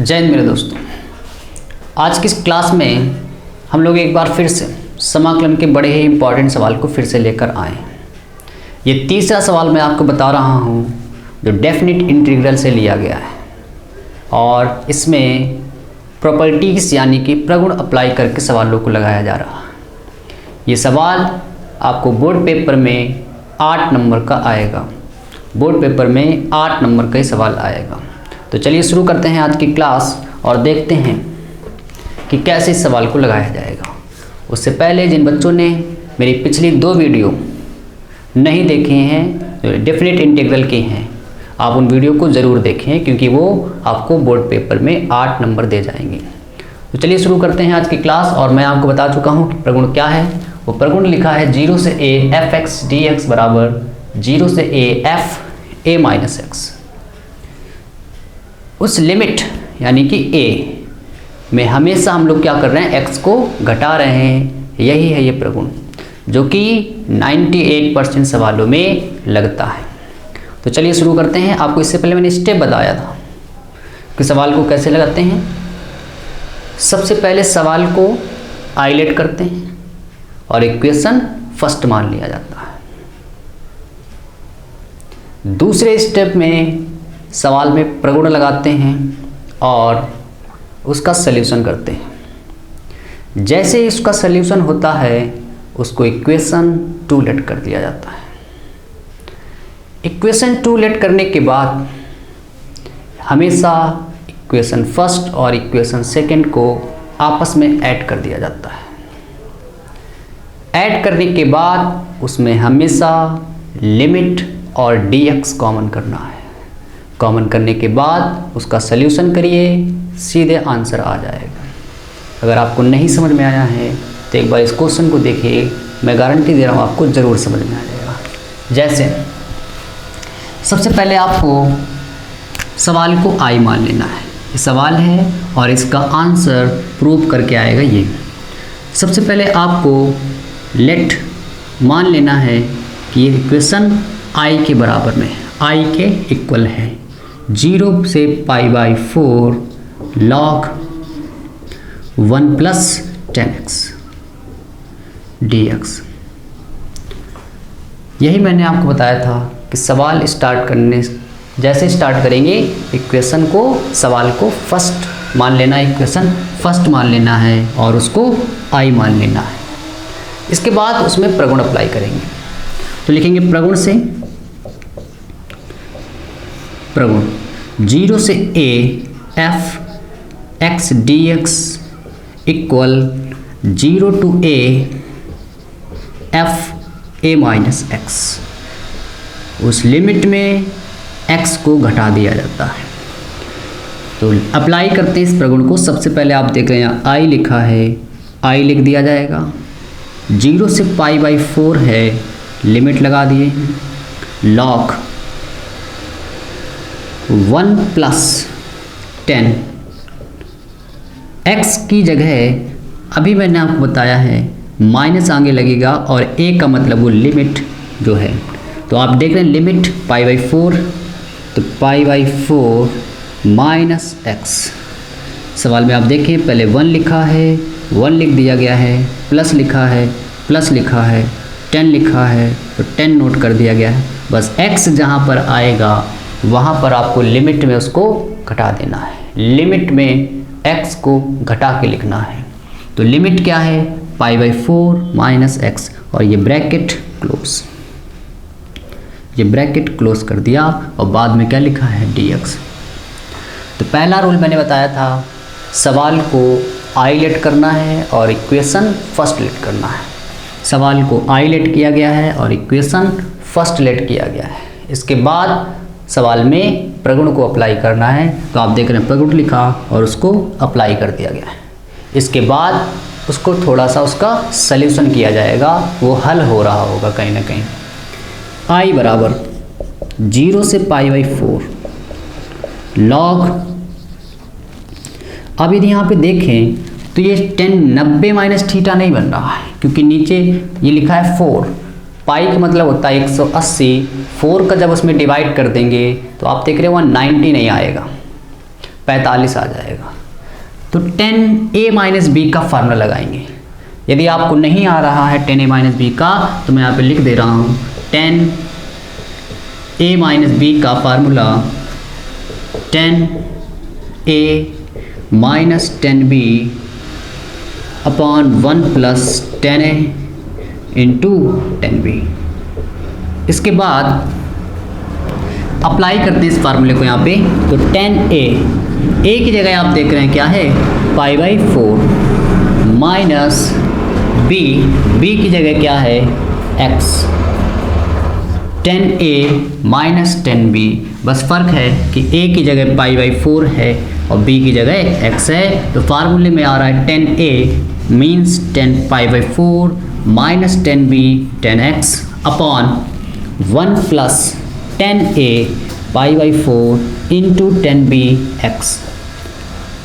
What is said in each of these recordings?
जय हिंद मेरे दोस्तों। आज की इस क्लास में हम लोग एक बार फिर से समाकलन के बड़े ही इम्पॉर्टेंट सवाल को फिर से लेकर आए। ये तीसरा सवाल मैं आपको बता रहा हूँ जो डेफिनेट इंटीग्रल से लिया गया है और इसमें प्रॉपर्टीज़ यानी कि प्रगुण अप्लाई करके सवालों को लगाया जा रहा है। ये सवाल आपको बोर्ड पेपर में 8 नंबर का आएगा। बोर्ड पेपर में 8 नंबर का ही सवाल आएगा। तो चलिए शुरू करते हैं आज की क्लास और देखते हैं कि कैसे इस सवाल को लगाया जाएगा। उससे पहले जिन बच्चों ने मेरी पिछली 2 वीडियो नहीं देखे हैं जो डेफिनेट इंटीग्रल के हैं, आप उन वीडियो को ज़रूर देखें क्योंकि वो आपको बोर्ड पेपर में 8 नंबर दे जाएंगे। तो चलिए शुरू करते हैं आज की क्लास। और मैं आपको बता चुका हूँ कि प्रगुण क्या है। वो प्रगुण लिखा है 0 से a f(x) dx बराबर 0 से a f a minus x। उस लिमिट यानी कि a में हमेशा हम लोग क्या कर रहे हैं, x को घटा रहे हैं। यही है ये प्रगुण जो कि 98% सवालों में लगता है। तो चलिए शुरू करते हैं। आपको इससे पहले मैंने स्टेप बताया था कि सवाल को कैसे लगाते हैं। सबसे पहले सवाल को आइलेट करते हैं और इक्वेशन फर्स्ट मान लिया जाता है। दूसरे स्टेप में सवाल में प्रगुण लगाते हैं और उसका सल्यूशन करते हैं। जैसे इसका सल्यूशन होता है उसको इक्वेशन 2 लेट कर दिया जाता है। इक्वेशन 2 लेट करने के बाद हमेशा इक्वेशन फर्स्ट और इक्वेशन सेकंड को आपस में ऐड कर दिया जाता है। ऐड करने के बाद उसमें हमेशा लिमिट और dx कॉमन करना है। कॉमन करने के बाद उसका सल्यूशन करिए, सीधे आंसर आ जाएगा। अगर आपको नहीं समझ में आया है तो एक बार इस क्वेश्चन को देखिए, मैं गारंटी दे रहा हूँ आपको ज़रूर समझ में आ जाएगा। जैसे सबसे पहले आपको सवाल को I मान लेना है। ये सवाल है और इसका आंसर प्रूव करके आएगा ये। सबसे पहले आपको लेट मान लेना है कि ये इक्वेशन I के बराबर में है, I के इक्वल है 0 से π/4 log 1 + 10x dx। यही मैंने आपको बताया था कि सवाल स्टार्ट करने जैसे स्टार्ट करेंगे इक्वेशन को, सवाल को फर्स्ट मान लेना है, इक्वेशन फर्स्ट मान लेना है और उसको I मान लेना है। इसके बाद उसमें प्रगुण अप्लाई करेंगे। तो लिखेंगे प्रगुण से प्रगुण 0 से a f(x) dx equal 0 to a f a minus x। उस लिमिट में x को घटा दिया जाता है। तो अप्लाई करते हैं इस प्रगुण को। सबसे पहले आप देख रहे हैं I लिखा है, I लिख दिया जाएगा। 0 से π/4 है, लिमिट लगा दिए हैं, log 1 + 10 x की जगह अभी मैंने आपको बताया है माइनस आगे लगेगा और a का मतलब वो लिमिट जो है। तो आप देख रहे हैं लिमिट π/4, तो π/4 माइनस x। सवाल में आप देखें पहले 1 लिखा है, 1 लिख दिया गया है, प्लस लिखा है, प्लस लिखा है, 10 लिखा है तो 10 नोट कर दिया गया है। बस x जहाँ पर आएगा वहाँ पर आपको लिमिट में उसको घटा देना है। लिमिट में x को घटा के लिखना है। तो लिमिट क्या है, π/4 माइनस x और ये ब्रैकेट क्लोज। ये ब्रैकेट क्लोज कर दिया और बाद में क्या लिखा है, dx। तो पहला रूल मैंने बताया था, सवाल को I लेट करना है और इक्वेशन फर्स्ट लेट करना है। सवाल को I लेट किया गया है और इक्वेशन फर्स्ट लेट किया गया है। इसके बाद सवाल में प्रगुण को अप्लाई करना है। तो आप देख रहे हैं प्रगुण लिखा और उसको अप्लाई कर दिया गया है। इसके बाद उसको थोड़ा सा उसका सल्यूशन किया जाएगा, वो हल हो रहा होगा कहीं ना कहीं। I बराबर 0 से π/4 log, अब यदि यहाँ पे देखें तो ये 90 माइनस थीटा नहीं बन रहा है क्योंकि नीचे ये लिखा है 4। पाई का मतलब होता है 180। 4 का जब उसमें डिवाइड कर देंगे तो आप देख रहे हो 190 नहीं आएगा। 45 आ जाएगा। तो 10a माइनस बी का फार्मूला लगाएंगे। यदि आपको नहीं आ रहा है 10a माइनस बी का, तो मैं यहाँ पे लिख दे रहा हूँ 10a माइनस बी का formula 10a minus 10b upon 1 plus 10a into 10b। इसके बाद अप्लाई करते हैं इस फार्मूले को यहाँ पे। तो 10a की जगह आप देख रहे हैं क्या है, π/4 माइनस b की जगह क्या है, x। 10a माइनस 10b, बस फ़र्क है कि a की जगह π/4 है और b की जगह x है। तो फार्मूले में आ रहा है 10a means 10 π/4 minus 10b 10x upon 1 plus 10a π/4 into 10b x।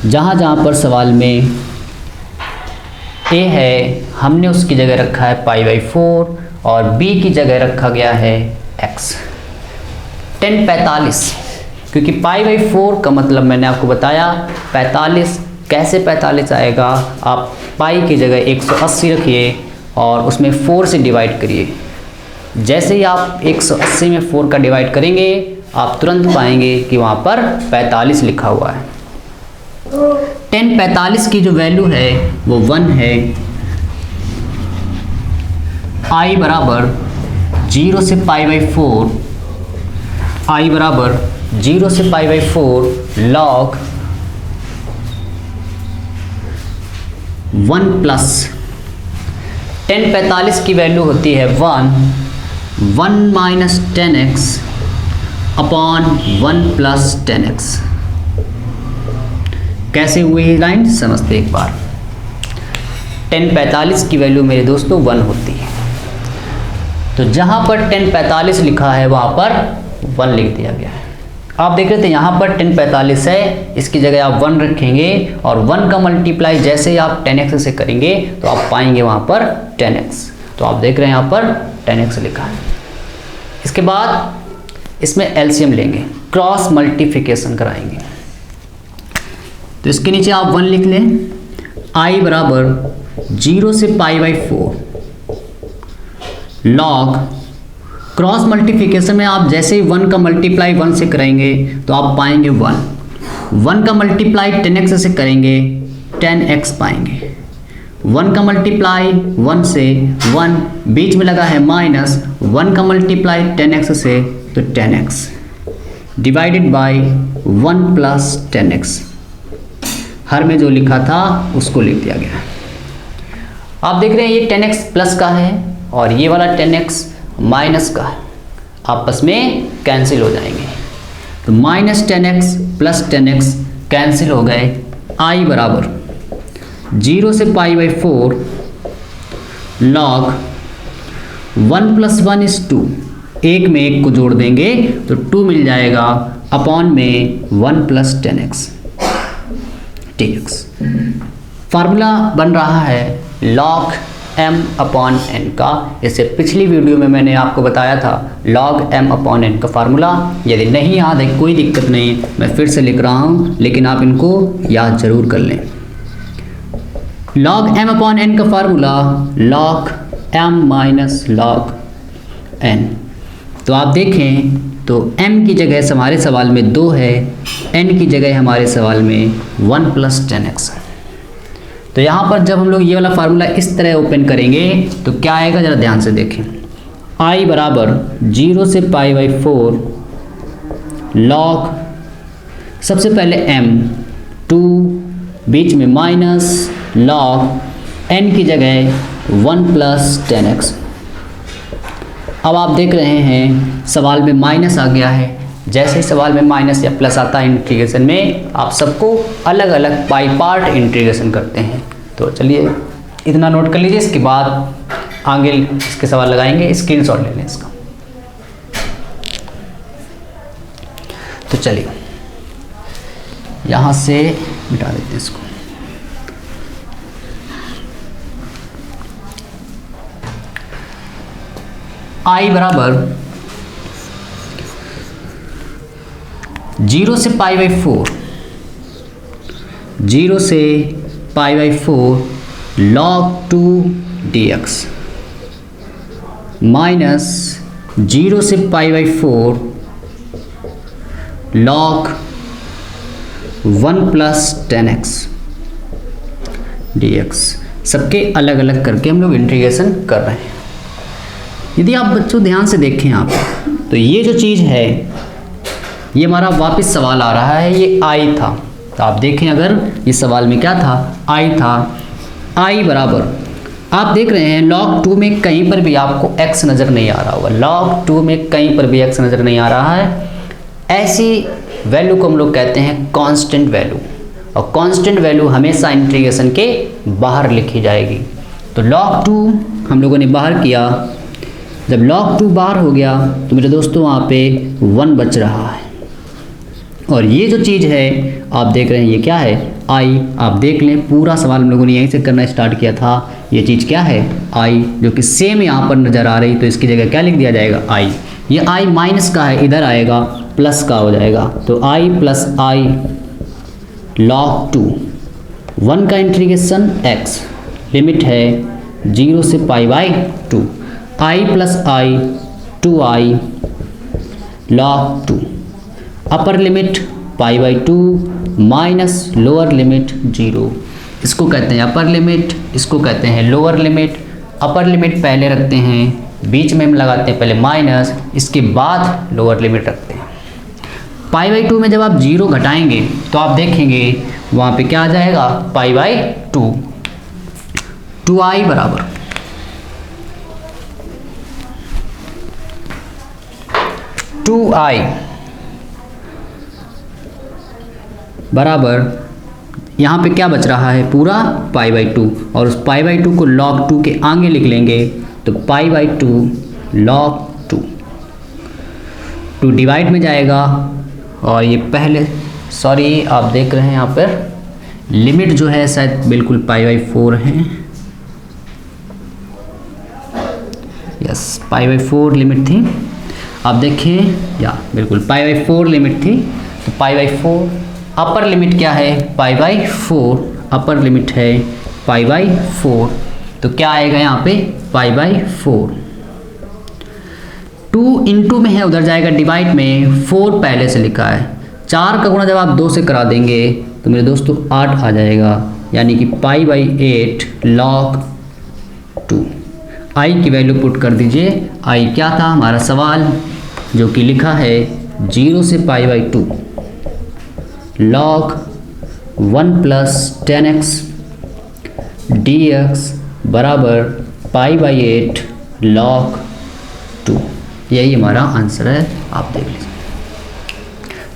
जहाँ पर सवाल में a है हमने उसकी जगह रखा है π/4 और b की जगह रखा गया है x। 1045, क्योंकि π/4 का मतलब मैंने आपको बताया 45। कैसे 45 आएगा, आप पाई की जगह 180 रखिए और उसमें 4 से डिवाइड करिए। जैसे ही आप 180 में 4 का डिवाइड करेंगे आप तुरंत पाएंगे कि वहाँ पर 45 लिखा हुआ है। 1045 की जो वैल्यू है वो 1 है। i बराबर 0 से π/4, i बराबर 0 से π/4 log 1 प्लस 1045 की वैल्यू होती है 1 minus 10x upon 1 plus 10x। कैसे हुई ये लाइन समझते एक बार। 1045 की वैल्यू मेरे दोस्तों 1 होती है, तो जहाँ पर 1045 लिखा है वहाँ पर 1 लिख दिया गया है। आप देख रहे थे यहाँ पर 1045 है, इसकी जगह आप 1 रखेंगे और 1 का मल्टीप्लाई जैसे ही आप 10x से करेंगे तो आप पाएंगे वहाँ पर 10x। तो आप देख रहे हैं यहाँ पर 10x लिखा है। इसके बाद इसमें एलसीएम लेंगे, क्रॉस मल्टीप्लिकेशन कराएंगे। तो इसके नीचे आप 1 लिख लें। i बराबर 0 से π/4 log, क्रॉस मल्टीप्लिकेशन में आप जैसे ही 1 का मल्टीप्लाई 1 से करेंगे तो आप पाएंगे 1 का मल्टीप्लाई 10x से करेंगे 10x पाएंगे। 1 का मल्टीप्लाई 1 से 1, बीच में लगा है माइनस, 1 का मल्टीप्लाई 10x से तो 10x divided by 1 plus 10x। हर में जो लिखा था उसको लिख दिया गया। आप देख रहे हैं ये 10x प्लस का है और ये वाला 10x माइनस का है, आपस में कैंसिल हो जाएंगे। तो minus 10x plus 10x cancel हो गए। i बराबर 0 से π/4 log 1 प्लस 1 इज 2, एक में एक को जोड़ देंगे तो 2 मिल जाएगा अपॉन में 1 प्लस 10x dx। फार्मूला बन रहा है log m अपॉन n का। इससे पिछली वीडियो में मैंने आपको बताया था log m अपॉन n का फार्मूला। यदि नहीं याद है कोई दिक्कत नहीं, मैं फिर से लिख रहा हूँ, लेकिन आप इनको याद जरूर कर लें। log m अपॉन n का formula log m minus log n। तो आप देखें तो m की जगह हमारे सवाल में 2 है, n की जगह हमारे सवाल में 1 प्लस 10x है। तो यहाँ पर जब हम लोग ये वाला फार्मूला इस तरह ओपन करेंगे तो क्या आएगा, ज़रा ध्यान से देखें। i बराबर 0 से π/4 log, सबसे पहले m 2, बीच में माइनस, log n की जगह 1 प्लस 10x। अब आप देख रहे हैं सवाल में माइनस आ गया है। जैसे ही सवाल में माइनस या प्लस आता है इंटीग्रेशन में, आप सबको अलग अलग बाई पार्ट इंटीग्रेशन करते हैं। तो चलिए इतना नोट कर लीजिए, इसके बाद आगे इसके सवाल लगाएंगे। स्क्रीनशॉट ले लें इसका। तो चलिए यहाँ से मिटा देते हैं इसको। i बराबर 0 से π/4 0 से π/4 log 2 dx माइनस 0 से π/4 log 1 + 10x dx। सबके अलग अलग करके हम लोग इंटीग्रेशन कर रहे हैं। यदि आप बच्चों ध्यान से देखें आप, तो ये जो चीज़ है ये हमारा वापस सवाल आ रहा है, ये i था। तो आप देखें अगर ये सवाल में क्या था, i था, i बराबर आप देख रहे हैं log 2 में कहीं पर भी आपको x नज़र नहीं आ रहा होगा, log 2 में कहीं पर भी x नज़र नहीं आ रहा है। ऐसी वैल्यू को हम लोग कहते हैं कांस्टेंट वैल्यू, और कांस्टेंट वैल्यू हमेशा इंटीग्रेशन के बाहर लिखी जाएगी। तो log 2 हम लोगों ने बाहर किया, जब log 2 बाहर हो गया तो मेरे दोस्तों वहाँ पे 1 बच रहा है। और ये जो चीज़ है आप देख रहे हैं ये क्या है, i। आप देख लें पूरा सवाल हम लोगों ने यहीं से करना स्टार्ट किया था। ये चीज़ क्या है, i, जो कि सेम यहाँ पर नज़र आ रही, तो इसकी जगह क्या लिख दिया जाएगा, i। ये i माइनस का है, इधर आएगा प्लस का हो जाएगा। तो i + i log 2 1 का इंटीग्रेशन x, लिमिट है 0 से π/2 i + i 2i log 2 upper limit π/2 minus lower limit 0। इसको कहते हैं अपर लिमिट, इसको कहते हैं लोअर लिमिट। अपर लिमिट पहले रखते हैं, बीच में हम लगाते हैं पहले माइनस, इसके बाद लोअर लिमिट रखते हैं। π/2 में जब आप 0 घटाएंगे तो आप देखेंगे वहाँ पे क्या आ जाएगा, π/2 2i बराबर 2i बराबर यहाँ पे क्या बच रहा है, पूरा π/2, और उस π/2 को log 2 के आगे लिख लेंगे तो π/2 log 2 2 डिवाइड में जाएगा। और ये पहले सॉरी आप देख रहे हैं यहाँ पर लिमिट जो है शायद बिल्कुल π/4 है, यस π/4 लिमिट थी, आप देखें या बिल्कुल π/4 लिमिट थी। तो π/4 अपर लिमिट क्या है, π/4 अपर लिमिट है π/4, तो क्या आएगा यहाँ पे π/4। 2 × में है, उधर जाएगा डिवाइड में, 4 पहले से लिखा है। 4 का गुणा जब आप 2 से करा देंगे तो मेरे दोस्तों 8 आ जाएगा, यानी कि π/8 log 2। i की वैल्यू पुट कर दीजिए। i क्या था हमारा सवाल, जो कि लिखा है 0 से π/2 log 1 + 10x dx बराबर π/8 log 2। यही हमारा आंसर है, आप देख लीजिए।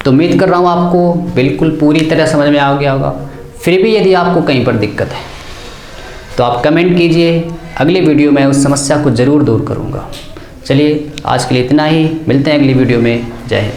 तो उम्मीद कर रहा हूँ आपको बिल्कुल पूरी तरह समझ में आ गया होगा। फिर भी यदि आपको कहीं पर दिक्कत है तो आप कमेंट कीजिए, अगली वीडियो में उस समस्या को ज़रूर दूर करूँगा। चलिए आज के लिए इतना ही, मिलते हैं अगली वीडियो में। जय हिंद।